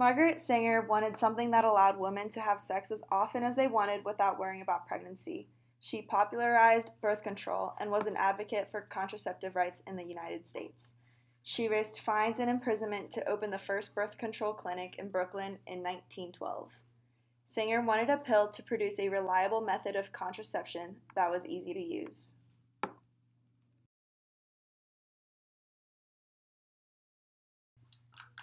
Margaret Sanger wanted something that allowed women to have sex as often as they wanted without worrying about pregnancy. She popularized birth control and was an advocate for contraceptive rights in the United States. She risked fines and imprisonment to open the first birth control clinic in Brooklyn in 1912. Sanger wanted a pill to produce a reliable method of contraception that was easy to use.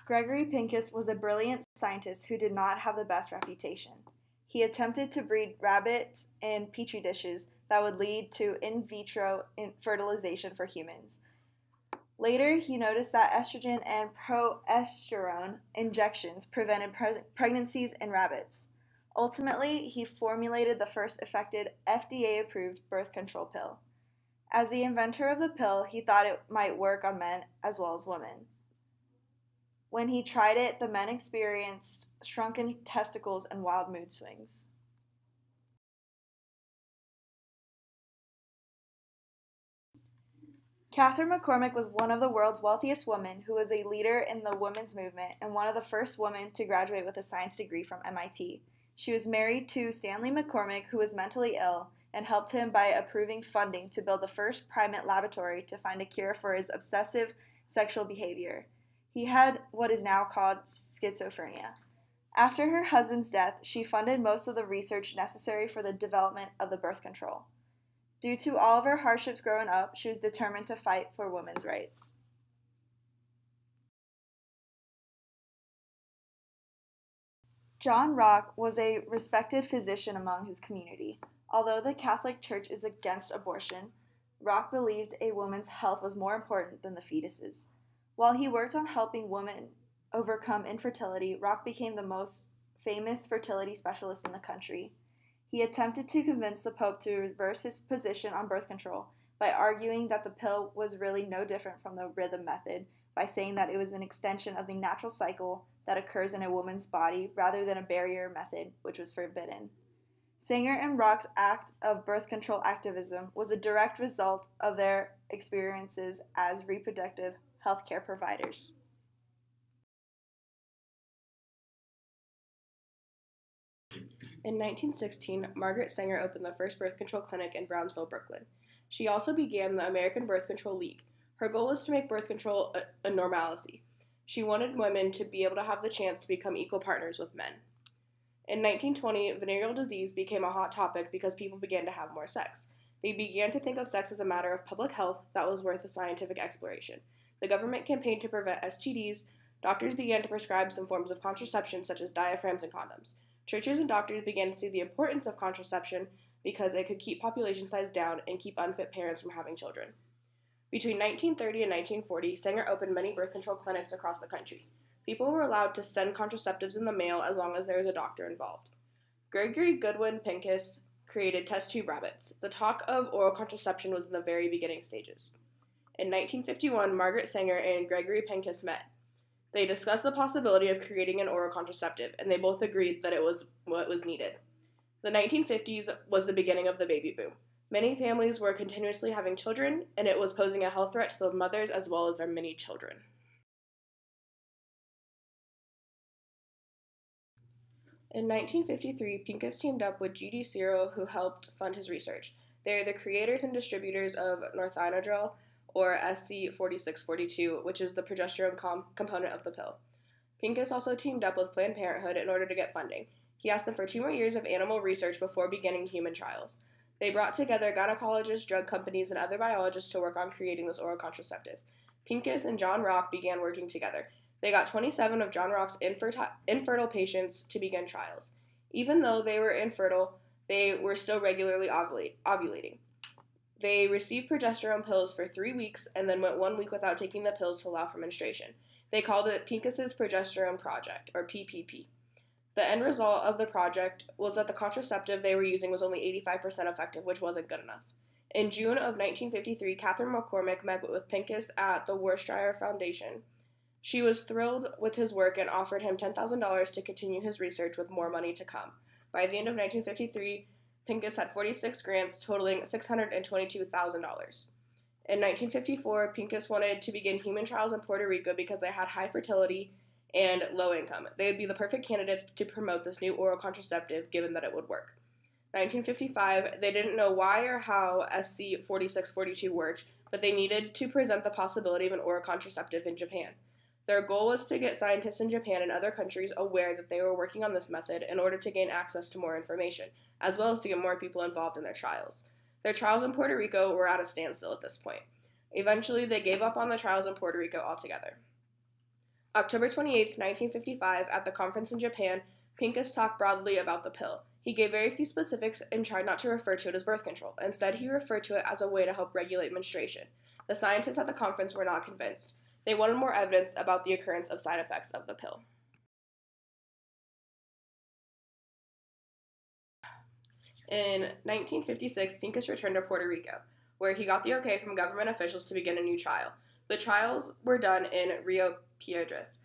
Gregory Pincus was a brilliant scientist who did not have the best reputation. He attempted to breed rabbits in petri dishes that would lead to in vitro fertilization for humans. Later, he noticed that estrogen and progesterone injections prevented pregnancies in rabbits. Ultimately, he formulated the first effective FDA approved birth control pill. As the inventor of the pill, he thought it might work on men as well as women. When he tried it, the men experienced shrunken testicles and wild mood swings. Catherine McCormick was one of the world's wealthiest women who was a leader in the women's movement and one of the first women to graduate with a science degree from MIT. She was married to Stanley McCormick, who was mentally ill, and helped him by approving funding to build the first primate laboratory to find a cure for his obsessive sexual behavior. He had what is now called schizophrenia. After her husband's death, she funded most of the research necessary for the development of the birth control. Due to all of her hardships growing up, she was determined to fight for women's rights. John Rock was a respected physician among his community. Although the Catholic Church is against abortion, Rock believed a woman's health was more important than the fetus's. While he worked on helping women overcome infertility, Rock became the most famous fertility specialist in the country. He attempted to convince the Pope to reverse his position on birth control by arguing that the pill was really no different from the rhythm method, by saying that it was an extension of the natural cycle that occurs in a woman's body rather than a barrier method, which was forbidden. Sanger and Rock's act of birth control activism was a direct result of their experiences as reproductive healthcare providers. In 1916, Margaret Sanger opened the first birth control clinic in Brownsville, Brooklyn. She also began the American Birth Control League. Her goal was to make birth control a normalcy. She wanted women to be able to have the chance to become equal partners with men. In 1920, venereal disease became a hot topic because people began to have more sex. They began to think of sex as a matter of public health that was worth a scientific exploration. The government campaigned to prevent STDs. Doctors began to prescribe some forms of contraception, such as diaphragms and condoms. Churches and doctors began to see the importance of contraception because it could keep population size down and keep unfit parents from having children. Between 1930 and 1940, Sanger opened many birth control clinics across the country. People were allowed to send contraceptives in the mail as long as there was a doctor involved. Gregory Goodwin Pincus created test tube rabbits. The talk of oral contraception was in the very beginning stages. In 1951, Margaret Sanger and Gregory Pincus met. They discussed the possibility of creating an oral contraceptive, and they both agreed that it was what was needed. The 1950s was the beginning of the baby boom. Many families were continuously having children, and it was posing a health threat to the mothers as well as their many children. In 1953, Pincus teamed up with G.D. Searle, who helped fund his research. They are the creators and distributors of Northinodril, or SC4642, which is the progesterone component of the pill. Pincus also teamed up with Planned Parenthood in order to get funding. He asked them for 2 more years of animal research before beginning human trials. They brought together gynecologists, drug companies, and other biologists to work on creating this oral contraceptive. Pincus and John Rock began working together. They got 27 of John Rock's infertile patients to begin trials. Even though they were infertile, they were still regularly ovulating. They received progesterone pills for 3 weeks and then went 1 week without taking the pills to allow for menstruation. They called it Pincus's Progesterone Project, or PPP. The end result of the project was that the contraceptive they were using was only 85% effective, which wasn't good enough. In June of 1953, Catherine McCormick met with Pincus at the Worcestershire Foundation. She was thrilled with his work and offered him $10,000 to continue his research with more money to come. By the end of 1953, Pincus had 46 grants totaling $622,000. In 1954, Pincus wanted to begin human trials in Puerto Rico because they had high fertility and low income. They would be the perfect candidates to promote this new oral contraceptive given that it would work. 1955, they didn't know why or how SC 4642 worked, but they needed to present the possibility of an oral contraceptive in Japan. Their goal was to get scientists in Japan and other countries aware that they were working on this method in order to gain access to more information, as well as to get more people involved in their trials. Their trials in Puerto Rico were at a standstill at this point. Eventually, they gave up on the trials in Puerto Rico altogether. October 28, 1955, at the conference in Japan, Pincus talked broadly about the pill. He gave very few specifics and tried not to refer to it as birth control. Instead, he referred to it as a way to help regulate menstruation. The scientists at the conference were not convinced. They wanted more evidence about the occurrence of side effects of the pill. In 1956, Pincus returned to Puerto Rico, where he got the okay from government officials to begin a new trial. The trials were done in Rio Piedras.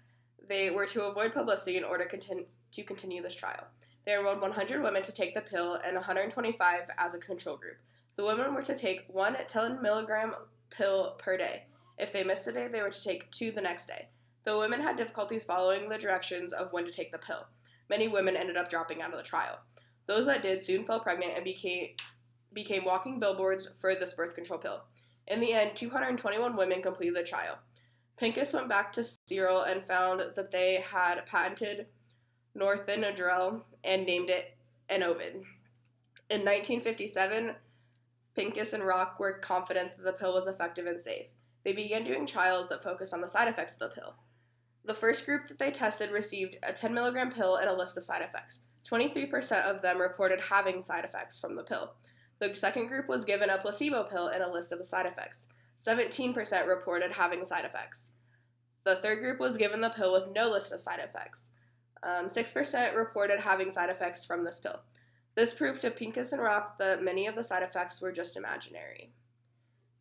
They were to avoid publicity in order to continue this trial. They enrolled 100 women to take the pill and 125 as a control group. The women were to take one 10 milligram pill per day. If they missed a day, they were to take 2 the next day. The women had difficulties following the directions of when to take the pill. Many women ended up dropping out of the trial. Those that did soon fell pregnant and became walking billboards for this birth control pill. In the end, 221 women completed the trial. Pincus went back to Cyril and found that they had patented northinidrel and named it Enovid. In 1957, Pincus and Rock were confident that the pill was effective and safe. They began doing trials that focused on the side effects of the pill. The first group that they tested received a 10 milligram pill and a list of side effects. 23% of them reported having side effects from the pill. The second group was given a placebo pill and a list of the side effects. 17% reported having side effects. The third group was given the pill with no list of side effects. 6% reported having side effects from this pill. This proved to Pincus and Rock that many of the side effects were just imaginary.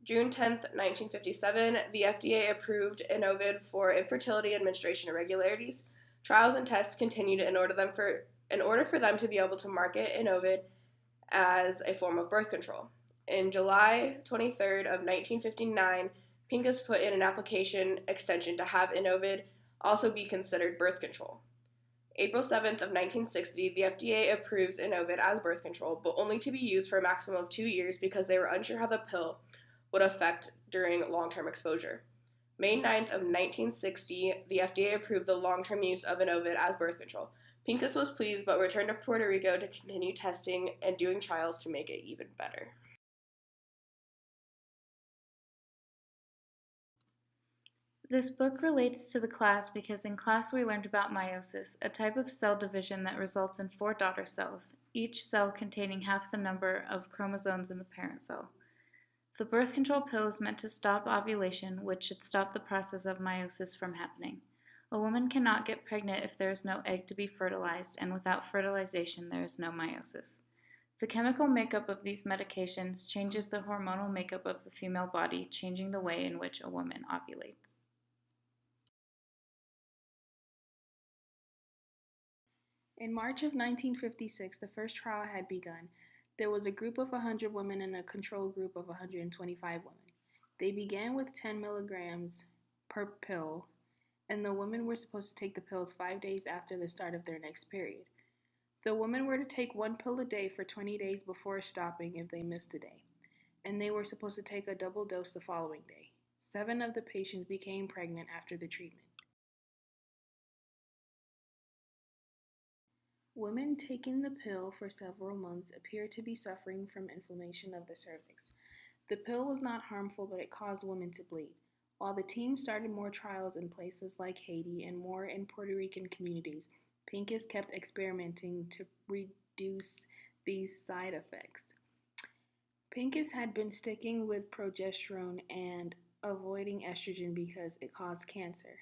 June 10, 1957, the FDA approved Enovid for infertility and menstruation irregularities. Trials and tests continued in order for them to be able to market Enovid as a form of birth control. In July 23rd of 1959, Pincus put in an application extension to have Enovid also be considered birth control. April 7th of 1960, the FDA approves Enovid as birth control, but only to be used for a maximum of 2 years because they were unsure how the pill would affect during long-term exposure. May 9th of 1960, the FDA approved the long-term use of Enovid as birth control. Pincus was pleased, but returned to Puerto Rico to continue testing and doing trials to make it even better. This book relates to the class because in class we learned about meiosis, a type of cell division that results in 4 daughter cells, each cell containing half the number of chromosomes in the parent cell. The birth control pill is meant to stop ovulation, which should stop the process of meiosis from happening. A woman cannot get pregnant if there is no egg to be fertilized, and without fertilization there is no meiosis. The chemical makeup of these medications changes the hormonal makeup of the female body, changing the way in which a woman ovulates. In March of 1956, the first trial had begun. There was a group of 100 women and a control group of 125 women. They began with 10 milligrams per pill, and the women were supposed to take the pills 5 days after the start of their next period. The women were to take 1 pill a day for 20 days before stopping if they missed a day, and they were supposed to take a double dose the following day. 7 of the patients became pregnant after the treatment. Women taking the pill for several months appear to be suffering from inflammation of the cervix. The pill was not harmful, but it caused women to bleed. While the team started more trials in places like Haiti and more in Puerto Rican communities, Pincus kept experimenting to reduce these side effects. Pincus had been sticking with progesterone and avoiding estrogen because it caused cancer.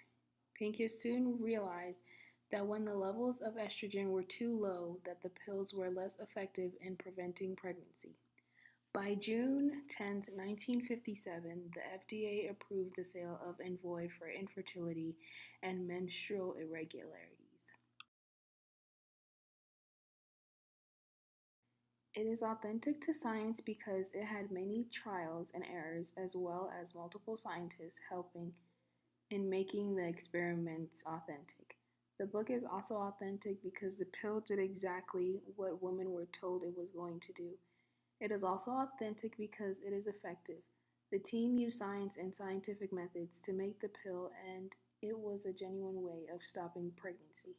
Pincus soon realized that when the levels of estrogen were too low, that the pills were less effective in preventing pregnancy. By June 10, 1957, the FDA approved the sale of Enovid for infertility and menstrual irregularities. It is authentic to science because it had many trials and errors as well as multiple scientists helping in making the experiments authentic. The book is also authentic because the pill did exactly what women were told it was going to do. It is also authentic because it is effective. The team used science and scientific methods to make the pill, and it was a genuine way of stopping pregnancy.